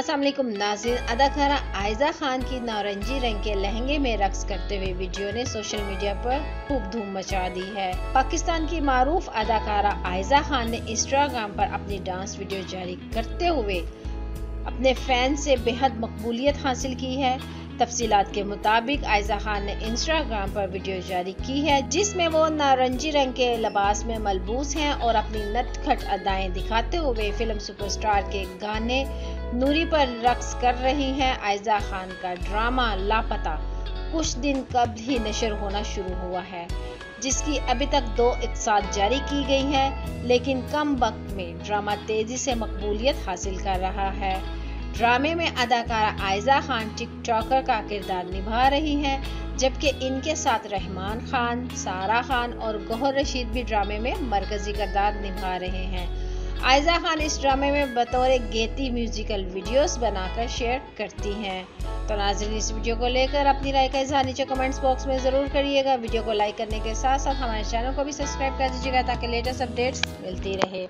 अस्सलाम वालेकुम नाज़रीन, अदाकारा आयजा खान की नारंगी रंग के लहंगे में रक्स करते हुए वीडियो ने सोशल मीडिया पर खूब धूम मचा दी है। पाकिस्तान की मारूफ अदाकारा आयजा खान ने इंस्टाग्राम पर अपनी डांस वीडियो जारी करते हुए अपने फैन से बेहद मकबूलियत हासिल की है। तफसीलात के मुताबिक आयजा खान ने इंस्टाग्राम पर वीडियो जारी की है जिसमें वो नारंगी रंग के लिबास में मलबूस हैं और अपनी नटखट अदाएं दिखाते हुए फिल्म सुपरस्टार के गाने नूरी पर रक्स कर रही हैं। आयजा खान का ड्रामा लापता कुछ दिन कबल ही नशर होना शुरू हुआ है, जिसकी अभी तक 2 एपिसोड जारी की गई हैं, लेकिन कम वक्त में ड्रामा तेजी से मकबूलियत हासिल कर रहा है। ड्रामे में अदाकारा आयजा खान टिकटॉकर का किरदार निभा रही हैं, जबकि इनके साथ रहमान खान, सारा खान और गौहर रशीद भी ड्रामे में मरकजी किरदार निभा रहे हैं। आयजा खान इस ड्रामे में बतौर गेती म्यूजिकल वीडियोस बनाकर शेयर करती हैं। तो नाज़रीन, इस वीडियो को लेकर अपनी राय का इज़हार नीचे कमेंट्स बॉक्स में ज़रूर करिएगा। वीडियो को लाइक करने के साथ साथ हमारे चैनल को भी सब्सक्राइब कर दीजिएगा ताकि लेटेस्ट अपडेट्स मिलती रहे।